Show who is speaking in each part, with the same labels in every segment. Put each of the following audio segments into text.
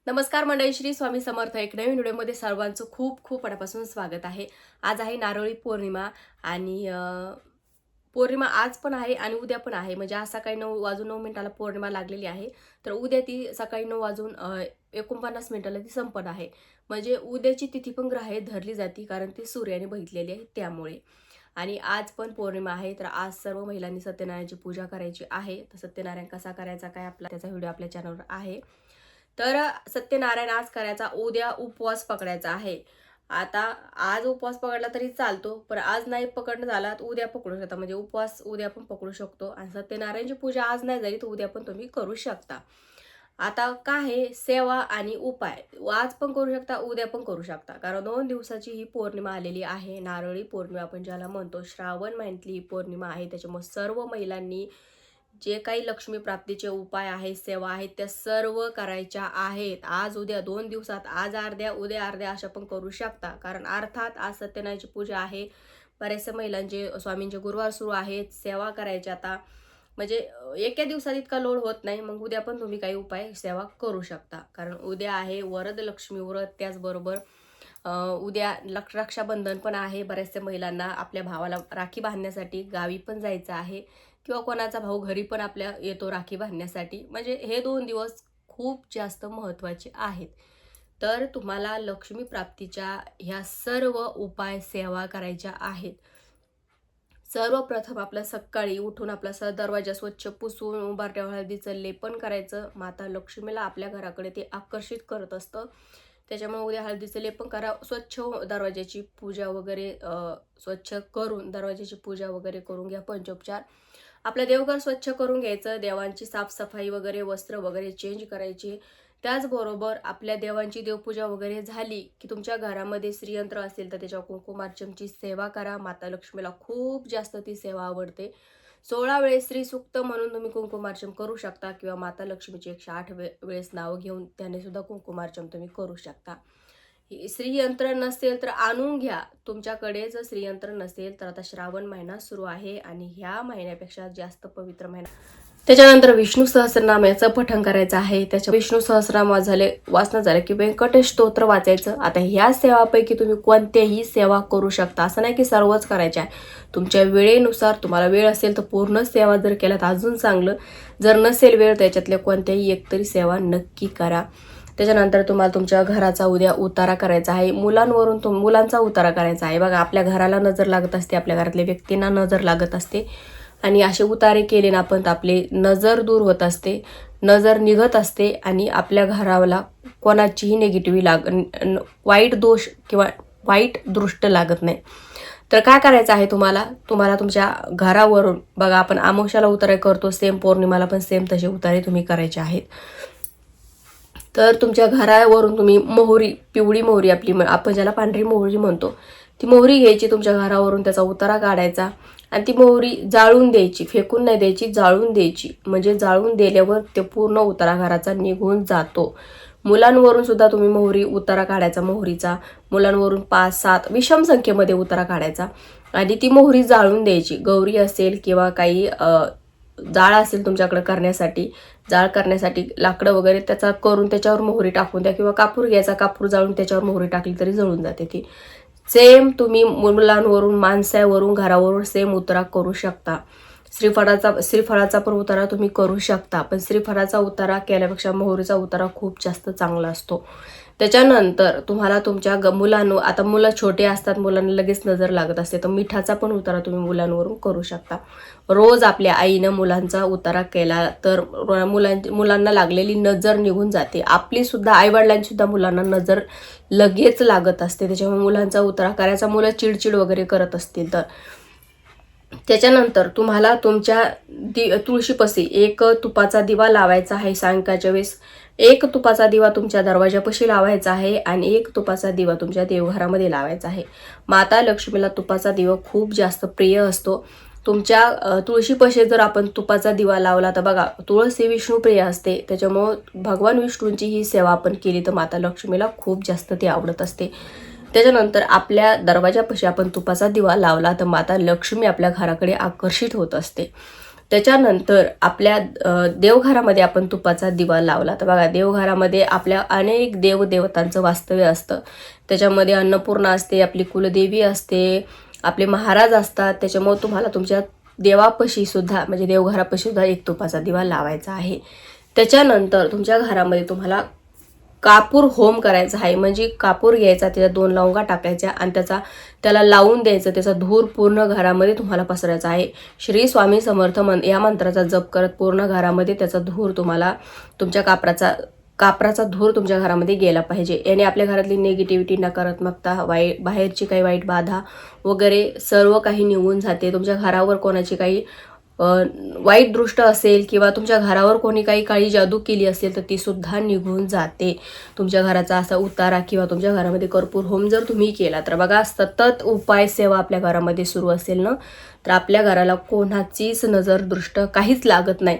Speaker 1: नमस्कार मंडळी, श्री स्वामी समर्थ. एक नवीन व्हिडिओमध्ये सर्वांचं खूप खूप मनापासून स्वागत आहे. आज आहे नारळी पौर्णिमा आणि पौर्णिमा आज पण आहे आणि उद्या पण आहे. म्हणजे आज सकाळी 9:09 पौर्णिमा लागलेली आहे. तर उद्या ती सकाळी 9:49 ती संपन्न आहे. म्हणजे उद्याची तिथी पण ग्राह्य धरली जाते, कारण ती सूर्याने बघितलेली आहे त्यामुळे. आणि आज पण पौर्णिमा आहे, तर आज सर्व महिलांनी सत्यनारायणाची पूजा करायची आहे. तर सत्यनारायण कसा करायचा काय त्याचा व्हिडिओ आपल्या चॅनलवर आहे. तर सत्यनारायण आज करायचा, उद्या उपवास पकडायचा आहे. आता आज उपवास पकडला तरी चालतो, पण आज नाही पकडणं झाला तर उद्या पकडू शकता. म्हणजे उपवास उद्या पण पकडू शकतो आणि सत्यनारायणची पूजा आज नाही झाली तर उद्या पण तुम्ही करू शकता. आता काय आहे, सेवा आणि उपाय आज पण करू शकता, उद्या पण करू शकता. कारण 2 दिवसाची ही पौर्णिमा आलेली आहे. नारळी पौर्णिमा आपण ज्याला म्हणतो, श्रावण महिन्यातली ही पौर्णिमा आहे. त्याच्यामुळे सर्व महिलांनी जे काही लक्ष्मी प्राप्तीचे उपाय आहेत, सेवा आहेत, त्या सर्व करायच्या आहेत. आज उद्या 2 दिवसात, आज अर्ध्या उद्या अर्ध्या अशा पण करू शकता. कारण अर्थात आज सत्यनारायणची पूजा आहे. बऱ्याचशा महिलांचे स्वामींचे गुरुवार सुरू आहेत, सेवा करायच्या. आता म्हणजे एका दिवसात इतका लोड होत नाही. मग उद्या पण तुम्ही काही उपाय सेवा करू शकता. कारण उद्या आहे वरद लक्ष्मी व्रत. त्याचबरोबर उद्या रक्षाबंधन पण आहे. बऱ्याचशा महिलांना आपल्या भावाला राखी बांधण्यासाठी गावी पण जायचं आहे, किंवा कोणाचा भाऊ घरी पण आपल्या येतो राखी बांधण्यासाठी. म्हणजे हे 2 दिवस खूप जास्त महत्त्वाचे आहेत. तर तुम्हाला लक्ष्मी प्राप्तीच्या ह्या सर्व उपाय सेवा करायच्या आहेत. सर्वप्रथम आपल्या सकाळी उठून आपला दरवाजा स्वच्छ पुसून उंबरठ्यावर हळदीचं लेपन करायचं. माता लक्ष्मीला आपल्या घराकडे ते आकर्षित करत असतं. त्याच्यामुळे उद्या हळदीचं लेपन करा. स्वच्छ दरवाजाची पूजा वगैरे स्वच्छ करून दरवाजाची पूजा वगैरे करून घ्या. पंचोपचार आपलं देवघर स्वच्छ करून घ्यायचं. देवांची साफसफाई वगैरे, वस्त्र वगैरे चेंज करायची. त्याचबरोबर आपल्या देवांची देवपूजा वगैरे झाली की तुमच्या घरामध्ये श्रीयंत्र असेल तर त्याच्या कुंकुमार्चनची सेवा करा. माता लक्ष्मीला खूप जास्त ती सेवा आवडते. 16 वेळेस श्री सूक्त म्हणून तुम्ही कुंकुमार्चन करू शकता, किंवा माता लक्ष्मीची 108 वेळेस नाव घेऊन त्याने सुद्धा कुंकुमार्चन तुम्ही करू शकता. श्रीयंत्र नसेल तर आणून घ्या. तुमच्याकडे जर श्रीयंत्र नसेल तर आता श्रावण महिना सुरू आहे आणि ह्या महिन्यापेक्षा जास्त पवित्र महिना. त्याच्यानंतर विष्णू सहस्रनामाचं पठण करायचं आहे. त्याच्या विष्णू सहस्रनाम वाचन झालं की व्यंकटेश स्तोत्र वाचायचं. आता ह्या सेवापैकी तुम्ही कोणत्याही सेवा करू शकता, असं नाही की सर्वच करायच्या आहे. तुमच्या वेळेनुसार तुम्हाला वेळ असेल तर पूर्ण सेवा जर केल्यात अजून चांगलं. जर नसेल वेळ त्याच्यातल्या कोणत्याही एकतरी सेवा नक्की करा. त्याच्यानंतर तुम्हाला तुमच्या घराचा उद्या उतारा करायचा आहे. मुलांवरून मुलांचा उतारा करायचा आहे. बघा, आपल्या घराला नजर लागत असते, आपल्या घरातल्या व्यक्तींना नजर लागत असते आणि असे उतारे केले ना आपण तर आपली नजर दूर होत असते, नजर निघत असते आणि आपल्या घराला कोणाचीही निगेटिव्ह वाईट दोष किंवा वाईट दृष्ट लागत नाही. तर काय करायचं आहे तुम्हाला तुमच्या घरावरून, बघा आपण अमावस्याला उतारे करतो, सेम पौर्णिमाला पण सेम तसे उतारे तुम्ही करायचे आहेत. तर तुमच्या घरावरून तुम्ही मोहरी, पिवळी मोहरी, आपण ज्याला पांढरी मोहरी म्हणतो, ती मोहरी घ्यायची. तुमच्या घरावरून त्याचा उतारा काढायचा आणि ती मोहरी जाळून द्यायची. फेकून नाही द्यायची, जाळून द्यायची. म्हणजे जाळून दिल्यावर ते पूर्ण उतारा घराचा निघून जातो. मुलांवरून सुद्धा तुम्ही मोहरी उतारा काढायचा. मोहरीचा मुलांवरून 5-7 विषम संख्येमध्ये उतारा काढायचा आणि ती मोहरी जाळून द्यायची. गौरी असेल किंवा काही जाळ असेल तुमच्याकडे करण्यासाठी, जाळ करण्यासाठी लाकडं वगैरे त्याचा करून त्याच्यावर मोहरी टाकून द्या, किंवा कापूर घ्यायचा, कापूर जाळून त्याच्यावर मोहरी टाकली तरी जळून जाते ती. सेम तुम्ही मुलांवरून, माणसावरून, घरावरून सेम उतारा करू शकता. श्रीफळाचा पण उतारा तुम्ही करू शकता, पण श्रीफळाचा उतारा केल्यापेक्षा मोहरीचा उतारा खूप जास्त चांगला असतो. त्याच्यानंतर तुम्हाला तुमच्या आता मुलं छोटे असतात, मुलांना लगेच नजर लागत असते, तर मिठाचा पण उतारा तुम्ही मुलांवरून करू शकता. रोज आपल्या आईनं मुलांचा उतारा केला तर मुलांना लागलेली नजर निघून जाते. आपली सुद्धा आईवडिलांची सुद्धा मुलांना नजर लगेच लागत असते. त्याच्यामुळे मुलांचा उतारा करायचा. मुलं चिडचिड वगैरे करत असतील तर. त्याच्यानंतर तुम्हाला तुमच्या तुळशीपाशी एक तुपाचा दिवा लावायचा आहे. सायंकाळच्या वेळेस एक तुपाचा दिवा तुमच्या दरवाजापाशी लावायचा आहे आणि एक तुपाचा दिवा तुमच्या देवघरामध्ये लावायचा आहे. माता लक्ष्मीला तुपाचा दिवा खूप जास्त प्रिय असतो. तुमच्या तुळशीपाशी जर आपण तुपाचा दिवा लावला तर बघा, तुळस ही विष्णुप्रिय असते. त्याच्यामुळं भगवान विष्णूंची ही सेवा आपण केली तर माता लक्ष्मीला खूप जास्त ती आवडत असते. त्याच्यानंतर आपल्या दरवाजापाशी आपण तुपाचा दिवा लावला तर माता लक्ष्मी आपल्या घराकडे आकर्षित होत असते. त्याच्यानंतर आपल्या देवघरामध्ये आपण तुपाचा दिवा लावला तर बघा, देवघरामध्ये आपल्या अनेक देवदेवतांचं वास्तव्य असतं. त्याच्यामध्ये अन्नपूर्णा असते, आपली कुलदेवी असते, आपले महाराज असतात. त्याच्यामुळे तुम्हाला तुमच्या देवापाशी सुद्धा म्हणजे देवघरापाशी सुद्धा एक तुपाचा दिवा लावायचा आहे. त्याच्यानंतर तुमच्या घरामध्ये तुम्हाला कापूर होम करायचा आहे. म्हणजे कापूर घ्यायचा, त्याच्या 2 लवंगा टाकायच्या आणि त्याला लावून द्यायचं. त्याचा धूर पूर्ण घरामध्ये तुम्हाला पसरायचा आहे. श्री स्वामी समर्थ या मंत्राचा जप करत पूर्ण घरामध्ये त्याचा धूर तुम्हाला, तुमच्या कापराचा धूर तुमच्या घरामध्ये गेला पाहिजे. याने आपल्या घरातली निगेटिव्हिटी, नकारात्मकता, बाहेरची काही वाईट बाधा वगैरे सर्व काही निघून जाते. तुमच्या घरावर कोणाची काही वाईट दृष्ट असेल किंवा तुमच्या घरावर कोणी काही काळी जादू केली असेल तर ती सुद्धा निघून जाते. तुमच्या घराचा असा उतारा किंवा तुमच्या घरामध्ये कर्पूर होम जर तुम्ही केला तर बघा, सतत उपाय सेवा आपल्या घरामध्ये सुरू असेल ना, तर आपल्या घराला कोणाचीच नजर दृष्ट काहीच लागत नाही.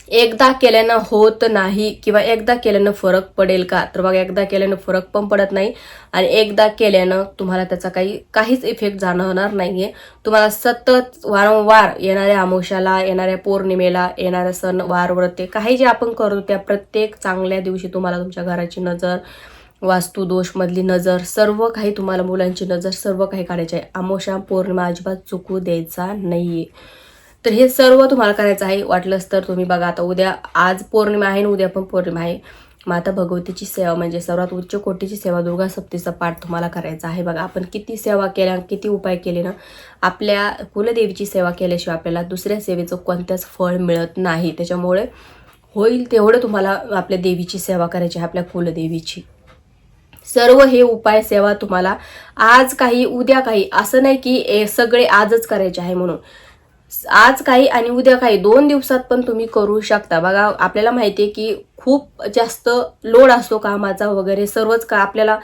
Speaker 1: एकदा केल्यानं होत नाही किंवा एकदा केल्यानं फरक पडेल का, तर बघा, एकदा केल्यानं फरक पण पडत नाही आणि एकदा केल्यानं तुम्हाला त्याचा काहीच इफेक्ट जाणवणार नाहीये. तुम्हाला सतत वारंवार येणाऱ्या अमावस्याला, येणाऱ्या पौर्णिमेला, येणाऱ्या सण वार व्रते काही जे आपण करतो त्या प्रत्येक चांगल्या दिवशी तुम्हाला तुमच्या घराची नजर, वास्तू दोषमधली नजर, सर्व काही तुम्हाला, मुलांची नजर, सर्व काही काढायचे आहे. अमावस्या पौर्णिमा अजिबात चुकू द्यायचा नाहीये. तर हे सर्व तुम्हाला करायचं आहे. वाटलंच तर तुम्ही बघा, आता आज पौर्णिमा आहे आणि उद्या पण पौर्णिमा आहे. माता भगवतीची सेवा म्हणजे सर्वात उच्च कोटीची सेवा, दुर्गा सप्तशतीचा पाठ तुम्हाला करायचा आहे. बघा, आपण किती सेवा केल्या, किती उपाय केले ना, आपल्या कुलदेवीची सेवा केल्याशिवाय आपल्याला दुसऱ्या सेवेचं कोणत्याच फळ मिळत नाही. त्याच्यामुळे होईल तेवढं तुम्हाला आपल्या देवीची सेवा करायची आहे, आपल्या कुलदेवीची. सर्व हे उपाय सेवा तुम्हाला आज काही उद्या काही, असं नाही की सगळे आजच करायचे आहे म्हणून. आज काही आणि उद्या काही, 2 दिवसात पण तुम्ही करू शकता. बघा, आपल्याला माहिती आहे की खूप जास्त लोड असतो कामाचा वगैरे, आपल्याला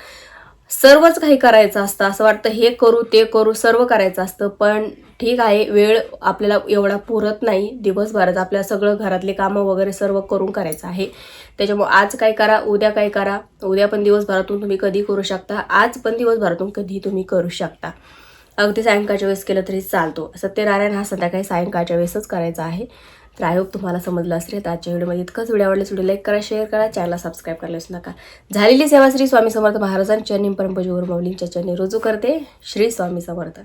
Speaker 1: सर्वच काही करायचं असतं. असं वाटतं हे करू ते करू, सर्व करायचं असतं. पण ठीक आहे, वेळ आपल्याला एवढा पुरत नाही. दिवसभरात आपल्याला सगळं घरातले कामं वगैरे सर्व करून करायचं आहे. त्याच्यामुळे आज काय करा, उद्या काय करा. उद्या पण दिवसभरातून तुम्ही कधी करू शकता, आज पण दिवसभरातून कधी तुम्ही करू शकता. अगदी सायंकाळच्या वेळेस केलं तरी चालतो. सत्यनारायण हा संध्याकाळी सायंकाळच्या वेळेसच करायचा आहे. तर आय होप तुम्हाला समजलं असेल. तर आजच्या व्हिडिओमध्ये इतकंच. व्हिडिओ आवडल्यास व्हिडिओ लाईक करा, शेअर करा, चॅनलला सबस्क्राईब करायला विसरू नका. झालेली सेवा श्री स्वामी समर्थ महाराजांच्या चरणी, परमपूज्य गुरु माऊलींच्या चरणी रुजू करते. श्री स्वामी समर्थ.